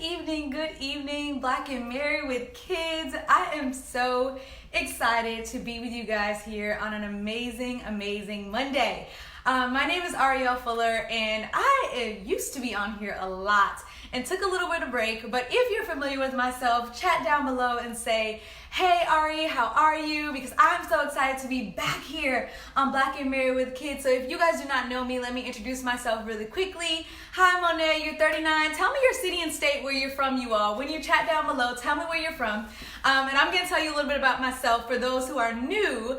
good evening, Black and Married with Kids. I am so excited to be with you guys here on an amazing Monday. My name is Ariel Fuller, and I used to be on here a lot and took a little bit of break, but if you're familiar with myself, chat down below and say, hey Ari, how are you? Because I'm so excited to be back here on Black and Married with Kids. So if you guys do not know me, let me introduce myself really quickly. Hi Monet, you're 39. Tell me your city and state where you're from, you all. When you chat down below, tell me where you're from. And I'm gonna tell you a little bit about myself for those who are new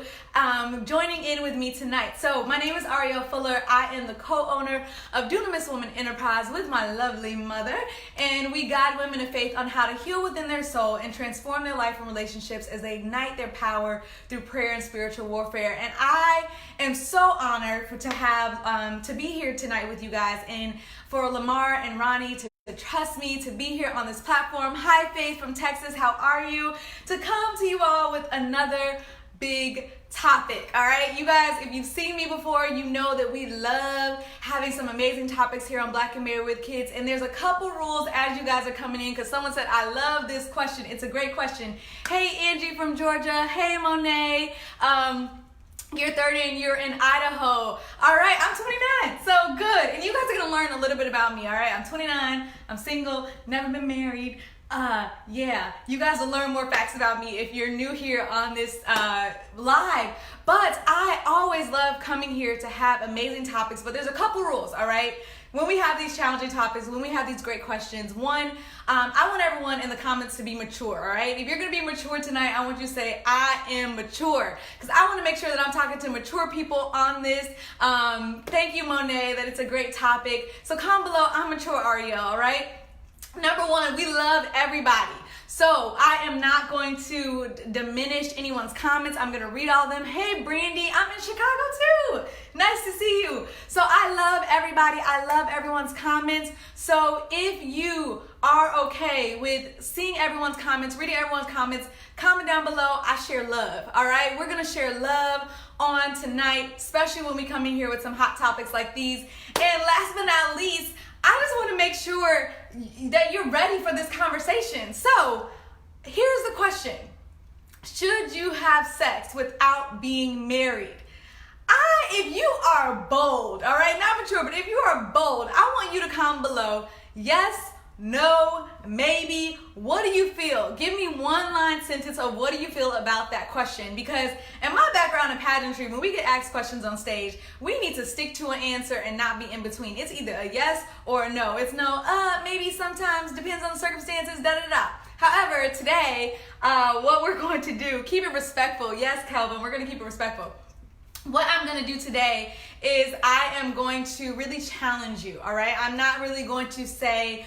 joining in with me tonight. So my name is Ariel Fuller. I am the co-owner of Dunamis Woman Enterprise with my lovely mother. And we guide women of faith on how to heal within their soul and transform their life and relationships as they ignite their power through prayer and spiritual warfare. And I am so honored to have to be here tonight with you guys, and for Lamar and Ronnie to trust me to be here on this platform. Hi Faith from Texas, how are you? To come to you all with another big topic. All right, you guys, if you've seen me before, you know that we love having some amazing topics here on Black and Married with Kids. And there's a couple rules as you guys are coming in, because someone said, I love this question. It's a great question. Hey Angie from Georgia. Hey Monet. You're 30 and you're in Idaho. All right, I'm 29, so good. And you guys are gonna learn a little bit about me, all right? I'm 29, I'm single, never been married. Yeah, you guys will learn more facts about me if you're new here on this live. But I always love coming here to have amazing topics, but there's a couple rules, all right? When we have these challenging topics, when we have these great questions, one, I want everyone in the comments to be mature, all right? If you're gonna be mature tonight, I want you to say, I am mature, because I wanna make sure that I'm talking to mature people on this. Thank you, Monet, that it's a great topic. So comment below, I'm mature, Ariel, all right? Number one, we love everybody. So I am not going to diminish anyone's comments. I'm gonna read all of them. Hey Brandy, I'm in Chicago too. Nice to see you. So I love everybody. I love everyone's comments. So if you are okay with seeing everyone's comments, reading everyone's comments, comment down below. I share love, all right? We're gonna share love on tonight, especially when we come in here with some hot topics like these. And last but not least, I just want to make sure that you're ready for this conversation. So here's the question. Should you have sex without being married? If you are bold, all right, not mature, but if you are bold, I want you to comment below. Yes, no, maybe. What do you feel? Give me one line sentence of what do you feel about that question, because in my background in pageantry, when we get asked questions on stage, we need to stick to an answer and not be in between. It's either a yes or a no. It's no, maybe, sometimes, depends on the circumstances, da-da-da. However, today, what we're going to do, keep it respectful. Yes, Kelvin, we're going to keep it respectful. What I'm going to do today is I am going to really challenge you, all right? I'm not really going to say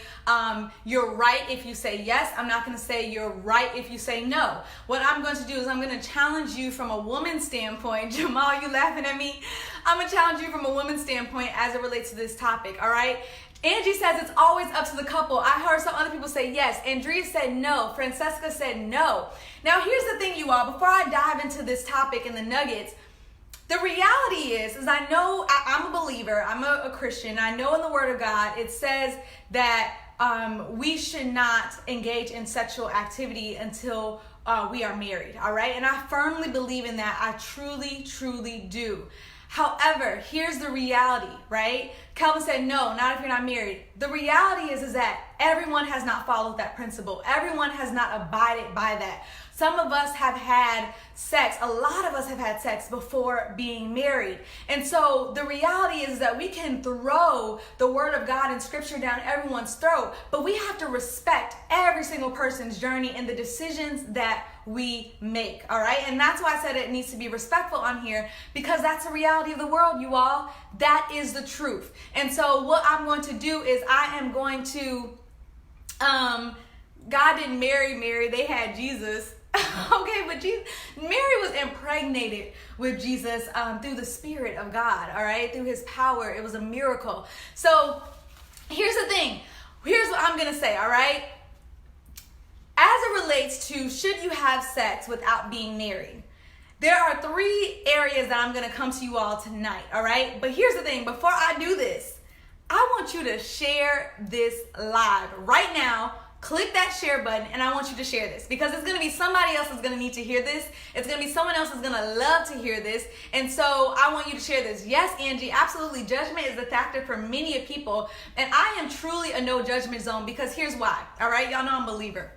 you're right if you say yes. I'm not going to say you're right if you say no. What I'm going to do is I'm going to challenge you from a woman's standpoint. Jamal, you laughing at me? I'm going to challenge you from a woman's standpoint as it relates to this topic, all right? Angie says it's always up to the couple. I heard some other people say yes. Andrea said no. Francesca said no. Now, here's the thing, you all. Before I dive into this topic and the nuggets, the reality is I know I'm a believer, I'm a Christian, I know in the Word of God it says that we should not engage in sexual activity until we are married, all right? And I firmly believe in that. I truly do. However, here's the reality, right? Kelvin said, no, not if you're not married. The reality is that everyone has not followed that principle. Everyone has not abided by that. Some of us have had sex, a lot of us have had sex before being married. And so the reality is that we can throw the Word of God and Scripture down everyone's throat, but we have to respect every single person's journey and the decisions that we make, all right? And that's why I said it needs to be respectful on here, because that's the reality of the world, you all. That is the truth. And so what I'm going to do is I am going to, God didn't marry Mary, they had Jesus. Okay, but Mary was impregnated with Jesus through the Spirit of God, all right? Through His power. It was a miracle. So here's the thing. Here's what I'm going to say, all right? As it relates to should you have sex without being married, there are 3 areas that I'm going to come to you all tonight, all right? But here's the thing. Before I do this, I want you to share this live right now click that share button, and I want you to share this, because it's going to be somebody else that's going to need to hear this. It's going to be someone else that's going to love to hear this. And so I want you to share this. Yes, Angie, absolutely. Judgment is a factor for many of people. And I am truly a no judgment zone, because here's why. All right. Y'all know I'm a believer.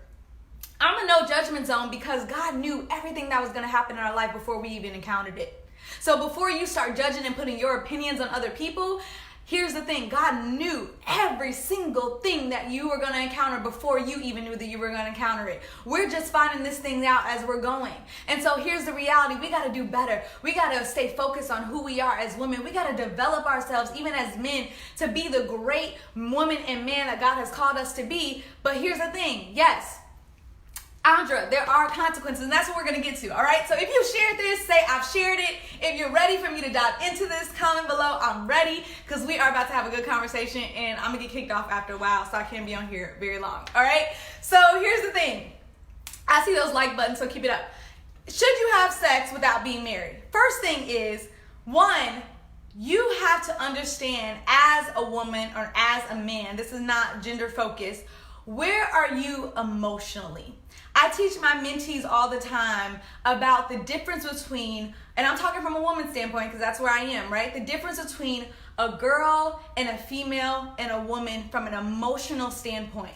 I'm a no judgment zone because God knew everything that was going to happen in our life before we even encountered it. So before you start judging and putting your opinions on other people, here's the thing. God knew every single thing that you were going to encounter before you even knew that you were going to encounter it. We're just finding this thing out as we're going. And so here's the reality. We got to do better. We got to stay focused on who we are as women. We got to develop ourselves even as men to be the great woman and man that God has called us to be. But here's the thing. Yes, Andra, there are consequences, and that's what we're going to get to, all right? So if you shared this, say, I've shared it. If you're ready for me to dive into this, comment below, I'm ready, because we are about to have a good conversation, and I'm going to get kicked off after a while, so I can't be on here very long, all right? So here's the thing. I see those like buttons, so keep it up. Should you have sex without being married? First thing is, one, you have to understand as a woman or as a man, this is not gender focused, where are you emotionally? I teach my mentees all the time about the difference between, and I'm talking from a woman's standpoint because that's where I am, right? The difference between a girl and a female and a woman from an emotional standpoint.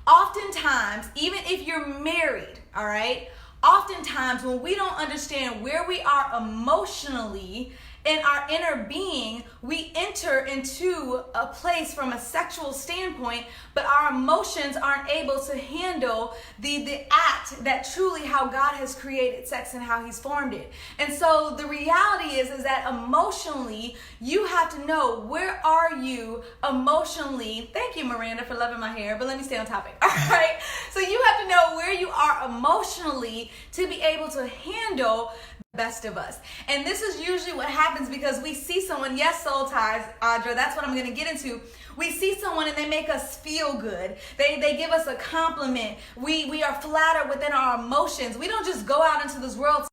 Oftentimes, even if you're married, all right, oftentimes when we don't understand where we are emotionally in our inner being, we enter into a place from a sexual standpoint, but our emotions aren't able to handle the act that truly how God has created sex and how he's formed it. And so the reality is that emotionally, you have to know, where are you emotionally? Thank you, Miranda, for loving my hair, but let me stay on topic. All right. So you have to know where you are emotionally to be able to handle best of us. And this is usually what happens because we see someone, yes, soul ties, Audra, that's what I'm going to get into. We see someone and they make us feel good. They give us a compliment. We are flattered within our emotions. We don't just go out into this world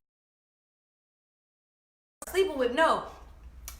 sleeping with, no.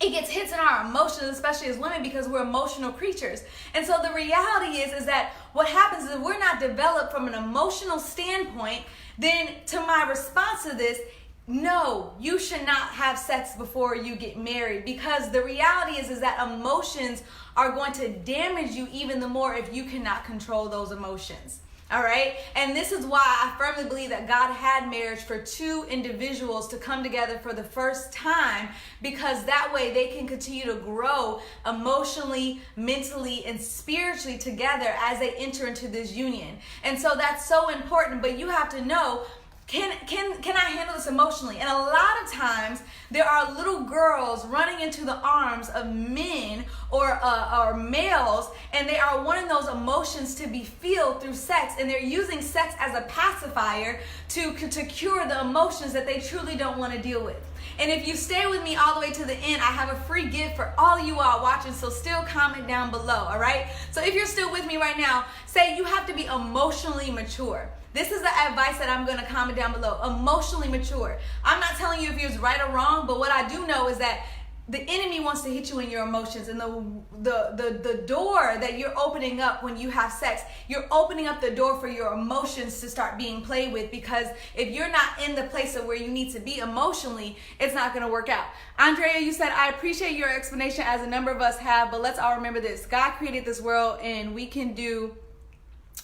It gets hits in our emotions, especially as women, because we're emotional creatures. And so the reality is that what happens is we're not developed from an emotional standpoint. Then to my response to this, no, you should not have sex before you get married, because the reality is that emotions are going to damage you even the more if you cannot control those emotions. All right. And this is why I firmly believe that God had marriage for two individuals to come together for the first time, because that way they can continue to grow emotionally, mentally, and spiritually together as they enter into this union. And so that's so important. But you have to know, can I handle this emotionally? And a lot of times there are little girls running into the arms of men or males, and they are wanting those emotions to be filled through sex, and they're using sex as a pacifier to cure the emotions that they truly don't want to deal with. And if you stay with me all the way to the end, I have a free gift for all of you all watching, so still comment down below, all right? So if you're still with me right now, say you have to be emotionally mature. This is the advice that I'm going to comment down below. Emotionally mature. I'm not telling you if you're right or wrong, but what I do know is that the enemy wants to hit you in your emotions, and the door that you're opening up when you have sex, you're opening up the door for your emotions to start being played with, because if you're not in the place of where you need to be emotionally, it's not going to work out. Andrea, you said, I appreciate your explanation as a number of us have, but let's all remember this. God created this world, and we can do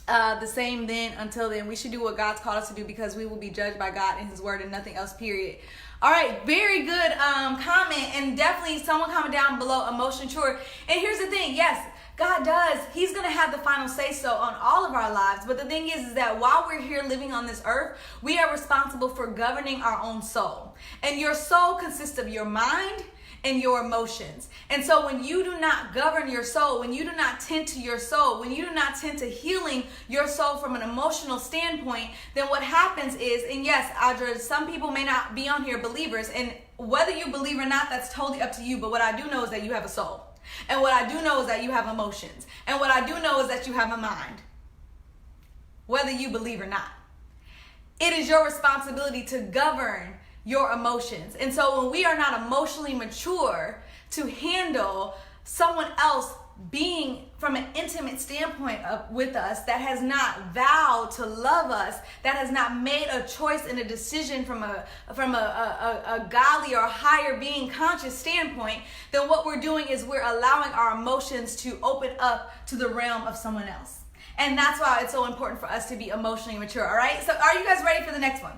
the same then until then. We should do what God's called us to do, because we will be judged by God and his word and nothing else, period. All right, very good comment, and definitely someone comment down below, emotion mature. And here's the thing, yes, God does. He's going to have the final say so on all of our lives. But the thing is that while we're here living on this earth, we are responsible for governing our own soul. And your soul consists of your mind and your emotions. And so when you do not govern your soul, when you do not tend to your soul, when you do not tend to healing your soul from an emotional standpoint, then what happens is, and yes, Audra, some people may not be on here believers, and whether you believe or not, that's totally up to you. But what I do know is that you have a soul. And what I do know is that you have emotions. And what I do know is that you have a mind, whether you believe or not. It is your responsibility to govern your emotions. And so when we are not emotionally mature to handle someone else being from an intimate standpoint with us, that has not vowed to love us, that has not made a choice and a decision from a godly or higher being conscious standpoint, then what we're doing is we're allowing our emotions to open up to the realm of someone else. And that's why it's so important for us to be emotionally mature, all right? So are you guys ready for the next one?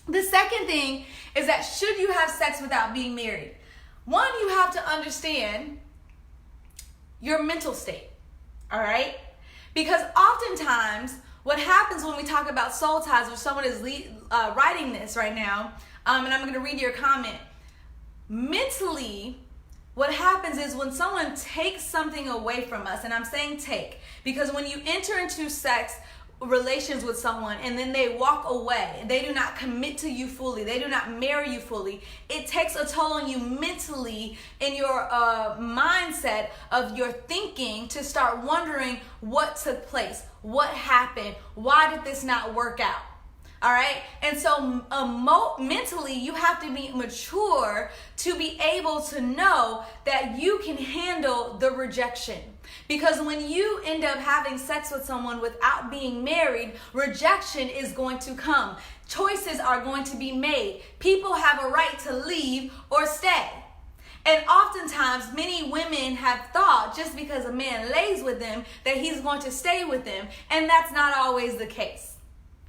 The second thing is that should you have sex without being married? One, you have to understand your mental state, all right? Because oftentimes what happens when we talk about soul ties, or someone is writing this right now, and I'm going to read your comment. Mentally, what happens is when someone takes something away from us, and I'm saying take, because when you enter into sex relations with someone and then they walk away, they do not commit to you fully, they do not marry you fully, it takes a toll on you mentally in your mindset of your thinking to start wondering what took place, what happened, why did this not work out? All right. And so mentally, you have to be mature to be able to know that you can handle the rejection. Because when you end up having sex with someone without being married, rejection is going to come. Choices are going to be made. People have a right to leave or stay. And oftentimes, many women have thought just because a man lays with them that he's going to stay with them. And that's not always the case.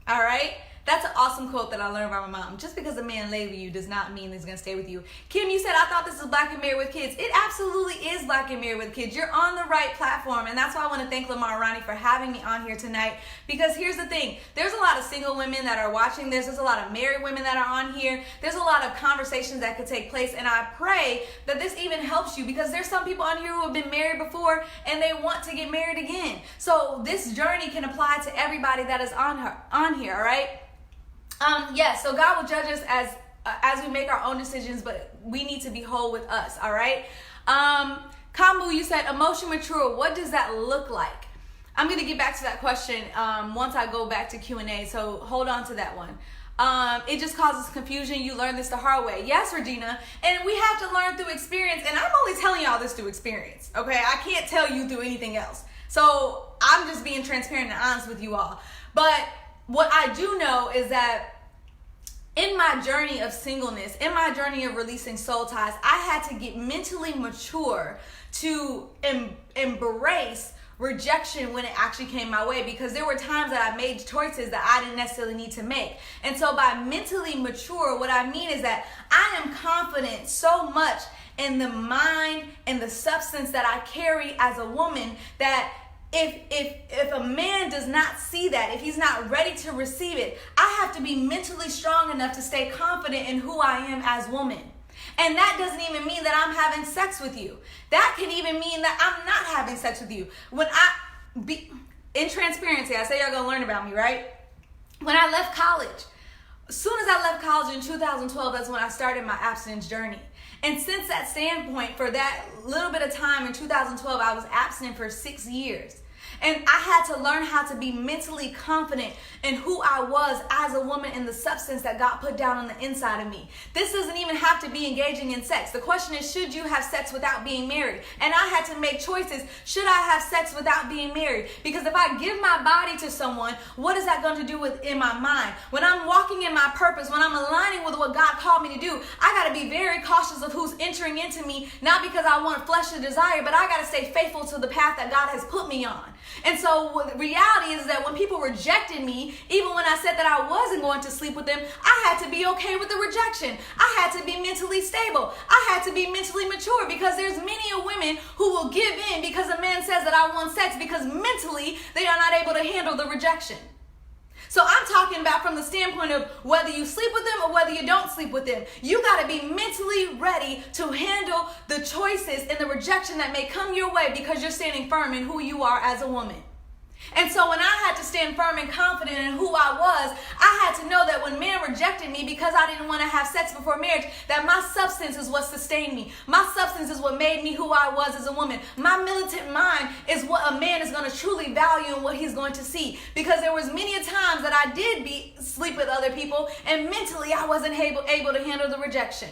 All right? That's an awesome quote that I learned from my mom. Just because a man laid with you does not mean he's going to stay with you. Kim, you said, I thought this was Black and Married with Kids. It absolutely is Black and Married with Kids. You're on the right platform. And that's why I want to thank Lamar Ronnie for having me on here tonight. Because here's the thing. There's a lot of single women that are watching this. There's a lot of married women that are on here. There's a lot of conversations that could take place. And I pray that this even helps you. Because there's some people on here who have been married before and they want to get married again. So this journey can apply to everybody that is on here, all right? Yes, so God will judge us as we make our own decisions, but we need to be whole with us, all right? Kambu, you said emotion mature. What does that look like? I'm going to get back to that question once I go back to Q&A, so hold on to that one. It just causes confusion. You learn this the hard way. Yes, Regina, and we have to learn through experience, and I'm only telling y'all this through experience, okay? I can't tell you through anything else. So I'm just being transparent and honest with you all. But what I do know is that in my journey of singleness, in my journey of releasing soul ties, I had to get mentally mature to embrace rejection when it actually came my way, because there were times that I made choices that I didn't necessarily need to make. And so by mentally mature, what I mean is that I am confident so much in the mind and the substance that I carry as a woman that if a man does not see that, if he's not ready to receive it, I have to be mentally strong enough to stay confident in who I am as woman. And that doesn't even mean that I'm having sex with you. That can even mean that I'm not having sex with you. When in transparency, I say y'all gonna learn about me, right? When I left college, as soon as I left college in 2012, that's when I started my abstinence journey. And since that standpoint, for that little bit of time in 2012, I was abstinent for 6 years. And I had to learn how to be mentally confident in who I was as a woman and the substance that God put down on the inside of me. This doesn't even have to be engaging in sex. The question is, should you have sex without being married? And I had to make choices. Should I have sex without being married? Because if I give my body to someone, what is that going to do in my mind? When I'm walking in my purpose, when I'm aligning with what God called me to do, I got to be very cautious of who's entering into me, not because I want fleshly desire, but I got to stay faithful to the path that God has put me on. And so the reality is that when people rejected me, even when I said that I wasn't going to sleep with them, I had to be okay with the rejection. I had to be mentally stable. I had to be mentally mature, because there's many women who will give in because a man says that I want sex, because mentally they are not able to handle the rejection. So I'm talking about from the standpoint of whether you sleep with them or whether you don't sleep with them. You got to be mentally ready to handle the choices and the rejection that may come your way, because you're standing firm in who you are as a woman. And so when I had to stand firm and confident in who I was, I had to know that when men rejected me because I didn't want to have sex before marriage, that my substance is what sustained me. My substance is what made me who I was as a woman. My militant mind is what a man is going to truly value and what he's going to see. Because there was many a times that I did sleep with other people, and mentally I wasn't able to handle the rejection.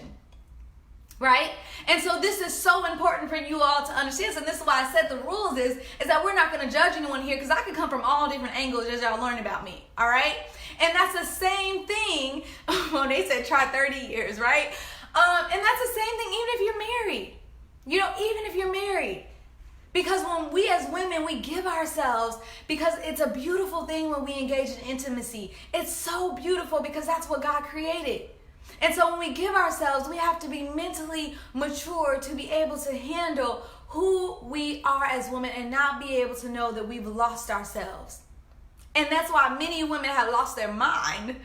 Right? And so this is so important for you all to understand. And this is why I said the rules is that we're not going to judge anyone here, because I could come from all different angles as y'all learn about me. All right? And that's the same thing when they said try 30 years, right? And that's the same thing even if you're married. You know, even if you're married. Because when we as women, we give ourselves, because it's a beautiful thing when we engage in intimacy. It's so beautiful because that's what God created. And so when we give ourselves, we have to be mentally mature to be able to handle who we are as women and not be able to know that we've lost ourselves. And that's why many women have lost their mind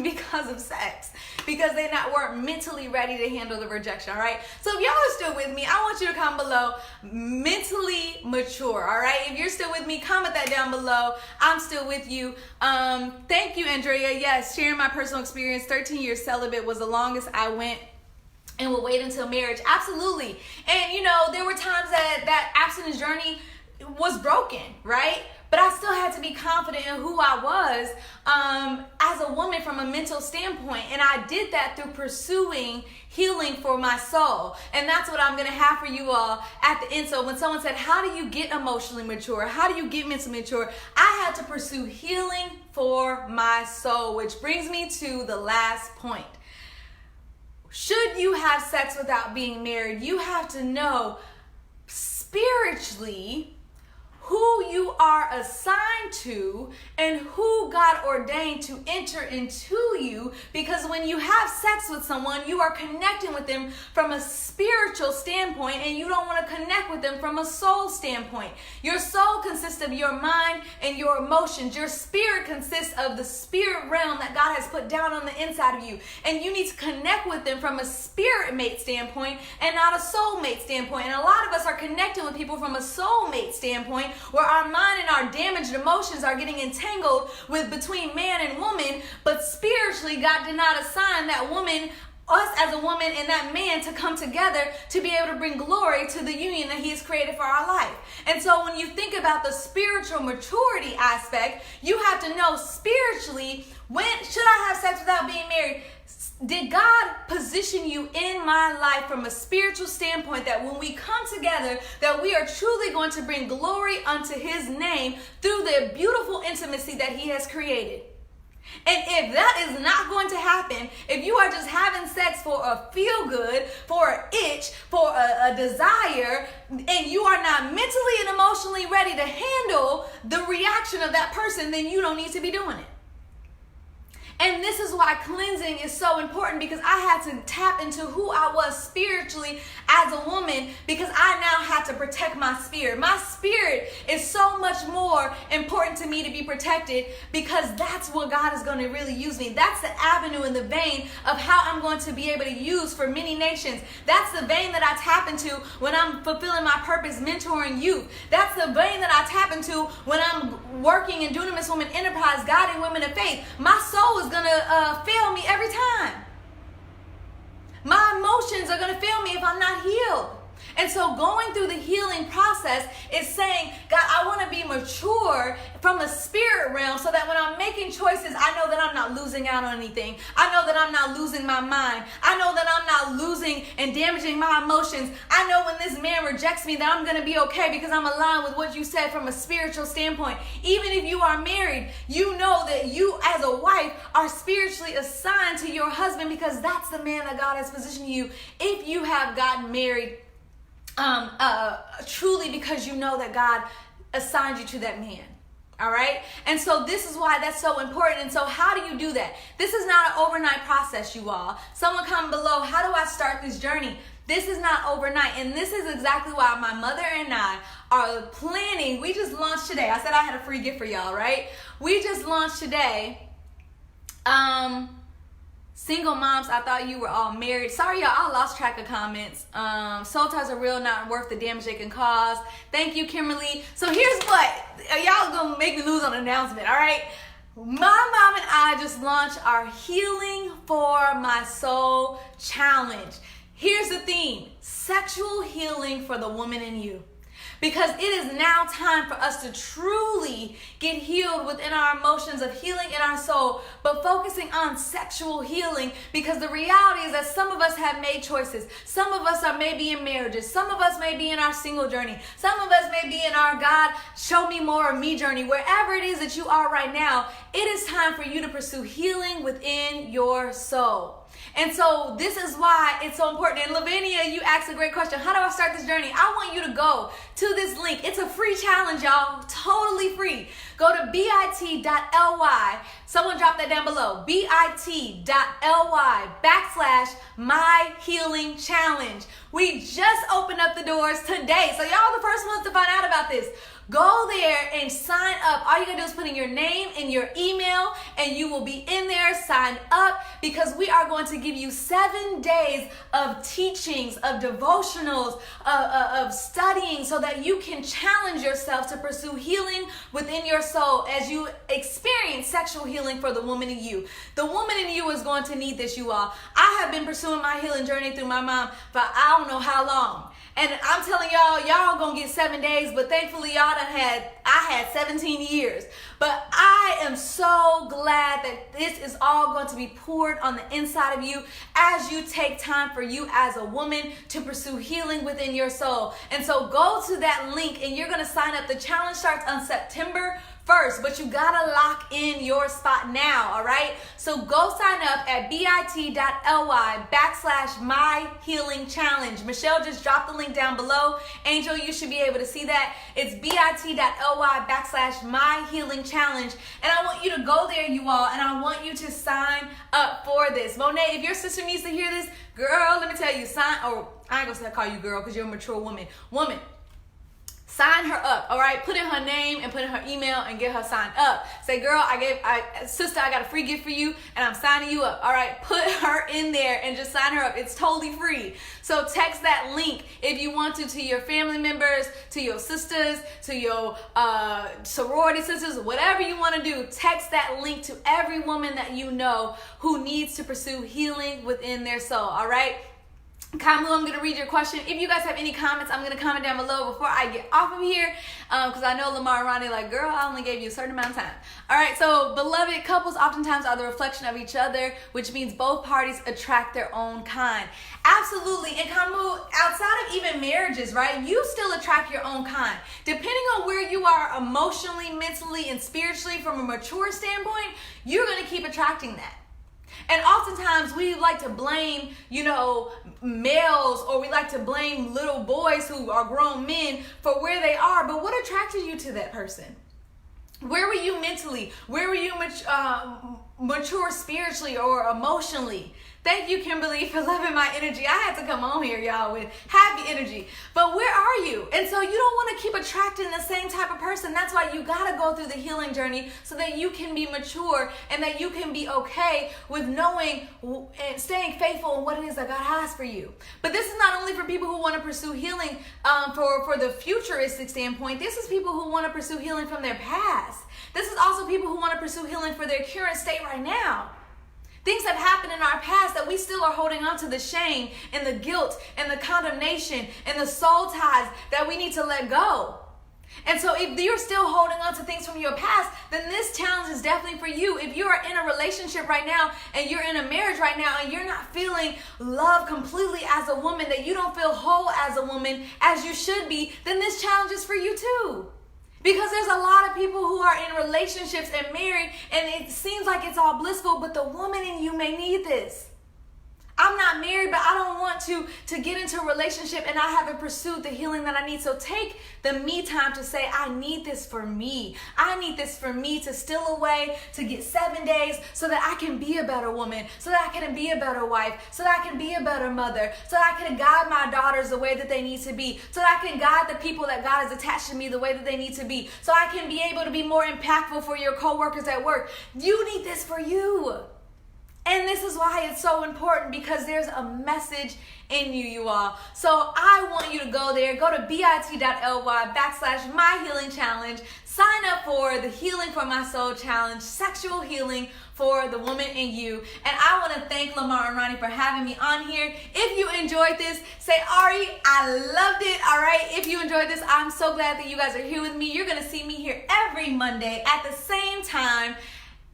because of sex, because weren't mentally ready to handle the rejection. All right, so if y'all are still with me, I want you to comment below mentally mature. All right, if you're still with me, comment that down below. I'm still with you. Thank you, Andrea. Yes, sharing my personal experience. 13 years celibate was the longest I went and will wait until marriage. Absolutely. And you know, there were times that abstinence journey was broken, right? But I still had to be confident in who I was as a woman from a mental standpoint. And I did that through pursuing healing for my soul. And that's what I'm going to have for you all at the end. So when someone said, how do you get emotionally mature? How do you get mentally mature? I had to pursue healing for my soul, which brings me to the last point. Should you have sex without being married? You have to know spiritually who you are assigned to and who God ordained to enter into you, because when you have sex with someone, you are connecting with them from a spiritual standpoint, and you don't want to connect with them from a soul standpoint. Your soul consists of your mind and your emotions. Your spirit consists of the spirit realm that God has put down on the inside of you, and you need to connect with them from a spirit mate standpoint and not a soul mate standpoint. And a lot of us are connecting with people from a soul mate standpoint, where our mind and our damaged emotions are getting entangled with between man and woman, but spiritually God did not assign that woman, us as a woman, and that man to come together to be able to bring glory to the union that he has created for our life. And so when you think about the spiritual maturity aspect, you have to know spiritually, when should I have sex without being married? Did God position you in my life from a spiritual standpoint that when we come together, that we are truly going to bring glory unto his name through the beautiful intimacy that he has created? And if that is not going to happen, if you are just having sex for a feel good, for an itch, for a desire, and you are not mentally and emotionally ready to handle the reaction of that person, then you don't need to be doing it. And this is why cleansing is so important, because I had to tap into who I was spiritually as a woman, because I now had to protect my spirit. My spirit is so much more important to me to be protected, because that's what God is going to really use me. That's the avenue and the vein of how I'm going to be able to use for many nations. That's the vein that I tap into when I'm fulfilling my purpose, mentoring youth. That's the vein that I tap into when I'm working in Dunamis Women Enterprise, guiding women of faith. My soul is going to fail me every time. My emotions are going to fail me if I'm not healed. And so going through the healing process is saying, God, I want to be mature from the spirit realm, so that when I'm making choices, I know that I'm not losing out on anything. I know that I'm not losing my mind. I know that I'm not losing and damaging my emotions. I know when this man rejects me that I'm going to be okay, because I'm aligned with what you said from a spiritual standpoint. Even if you are married, you know that you as a wife are spiritually assigned to your husband, because that's the man that God has positioned you. If you have gotten married, truly because you know that God assigned you to that man. All right. And so this is why that's so important. And so how do you do that? This is not an overnight process, you all. Someone comment below, how do I start this journey? This is not overnight. And this is exactly why my mother and I are planning. We just launched today. I said I had a free gift for y'all, right? We just launched today. Single moms, I thought you were all married. Sorry, y'all, I lost track of comments. Soul ties are real, not worth the damage they can cause. Thank you, Kimberly. So here's what. Y'all gonna make me lose on an announcement, all right? My mom and I just launched our Healing for My Soul Challenge. Here's the theme: sexual healing for the woman in you. because it is now time for us to truly get healed within our emotions, of healing in our soul, but focusing on sexual healing, because the reality is that some of us have made choices. Some of us are maybe in marriages. Some of us may be in our single journey. Some of us may be in our God, show me more of me journey. Wherever it is that you are right now, it is time for you to pursue healing within your soul. And so this is why it's so important. And Lavinia, you asked a great question. How do I start this journey? I want you to go to this link. It's a free challenge, y'all. Totally free. Go to bit.ly. Someone drop that down below. bit.ly/myhealingchallenge. We just opened up the doors today. So y'all the first ones to find out about this. Go there and sign up. All you gotta do is put in your name and your email, and you will be in there, sign up, because we are going to give you 7 days of teachings, of devotionals, of studying, so that you can challenge yourself to pursue healing within your soul as you experience sexual healing for the woman in you. The woman in you is going to need this, you all. I have been pursuing my healing journey through my mom for I don't know how long. And I'm telling y'all gonna get 7 days, but thankfully I had 17 years. But I am so glad that this is all going to be poured on the inside of you as you take time for you as a woman to pursue healing within your soul. And so go to that link and you're gonna sign up. The challenge starts on September 1st, but you gotta lock in your spot now, all right? So go sign up at bit.ly/myhealingchallenge. Michelle just dropped the link down below. Angel, you should be able to see that. It's bit.ly/myhealingchallenge. And I want you to go there, you all, and I want you to sign up for this. Monet, if your sister needs to hear this, girl, let me tell you, I ain't gonna call you girl because you're a mature woman. Sign her up, all right? Put in her name and put in her email and get her signed up. Say, girl, sister, I got a free gift for you and I'm signing you up, all right? Put her in there and just sign her up. It's totally free. So text that link if you want to your family members, to your sisters, to your sorority sisters, whatever you want to do. Text that link to every woman that you know who needs to pursue healing within their soul, all right? Kamu, I'm going to read your question. If you guys have any comments, I'm going to comment down below before I get off of here, because I know Lamar and Ronnie like, girl, I only gave you a certain amount of time. All right, so beloved, couples oftentimes are the reflection of each other, which means both parties attract their own kind. Absolutely. And Kamu, outside of even marriages, right, you still attract your own kind. Depending on where you are emotionally, mentally, and spiritually from a mature standpoint, you're going to keep attracting that. And oftentimes we like to blame, males, or we like to blame little boys who are grown men for where they are. But what attracted you to that person? Where were you mentally? Where were you mature spiritually or emotionally? Thank you, Kimberly, for loving my energy. I had to come on here, y'all, with happy energy. But where are you? And so you don't want to keep attracting the same type of person. That's why you got to go through the healing journey so that you can be mature and that you can be okay with knowing and staying faithful in what it is that God has for you. But this is not only for people who want to pursue healing for the futuristic standpoint. This is people who want to pursue healing from their past. This is also people who want to pursue healing for their current state right now. Things have happened in our past that we still are holding on to, the shame and the guilt and the condemnation and the soul ties that we need to let go. And so if you're still holding on to things from your past, then this challenge is definitely for you. If you are in a relationship right now and you're in a marriage right now and you're not feeling love completely as a woman, that you don't feel whole as a woman as you should be, then this challenge is for you too. Because there's a lot of people who are in relationships and married, and it seems like it's all blissful, but the woman in you may need this. I'm not married, but I don't want to get into a relationship and I haven't pursued the healing that I need. So take the me time to say, I need this for me. I need this for me to steal away, to get 7 days so that I can be a better woman, so that I can be a better wife, so that I can be a better mother, so that I can guide my daughters the way that they need to be, so that I can guide the people that God has attached to me the way that they need to be, so I can be able to be more impactful for your coworkers at work. You need this for you. And this is why it's so important, because there's a message in you all. So I want you to go there, go to bit.ly/myhealingchallenge, sign up for the Healing for My Soul Challenge, sexual healing for the woman in you. And I want to thank Lamar and Ronnie for having me on here. If you enjoyed this, say, Ari, I loved it. All right. If you enjoyed this, I'm so glad that you guys are here with me. You're going to see me here every Monday at the same time,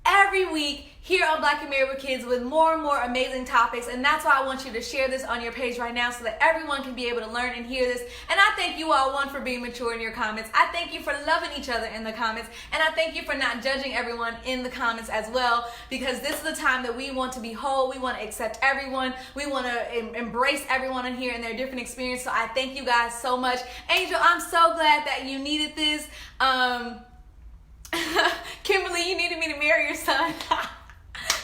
every week, here on Black and Married with Kids, with more and more amazing topics. And that's why I want you to share this on your page right now, so that everyone can be able to learn and hear this. And I thank you all, one, for being mature in your comments. I thank you for loving each other in the comments. And I thank you for not judging everyone in the comments as well, because this is the time that we want to be whole. We want to accept everyone. We want to embrace everyone in here and their different experience. So I thank you guys so much. Angel, I'm so glad that you needed this. Kimberly, you needed me to marry your son.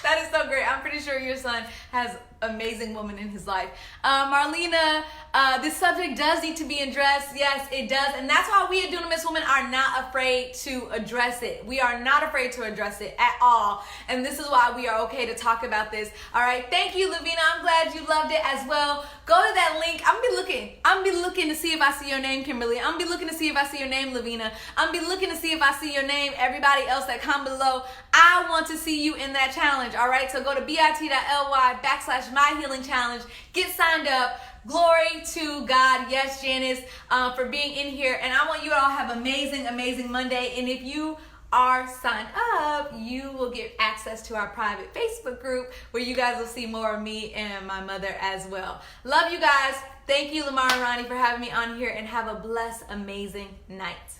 That is so great. I'm pretty sure your son has amazing woman in his life. Marlena, this subject does need to be addressed. Yes, it does. And that's why we at Dunamis Women are not afraid to address it. We are not afraid to address it at all. And this is why we are okay to talk about this. All right. Thank you, Lavina. I'm glad you loved it as well. Go to that link. I'm gonna be looking to see if I see your name, Kimberly. I'm gonna be looking to see if I see your name, Lavina. I'm gonna be looking to see if I see your name, everybody else that come below. I want to see you in that challenge. All right. So go to bit.ly/myhealingchallenge. Get signed up. Glory to God. Yes, Janice, for being in here. And I want you all to have amazing, amazing Monday. And if you are signed up, you will get access to our private Facebook group, where you guys will see more of me and my mother as well. Love you guys. Thank you, Lamar and Ronnie, for having me on here, and have a blessed, amazing night.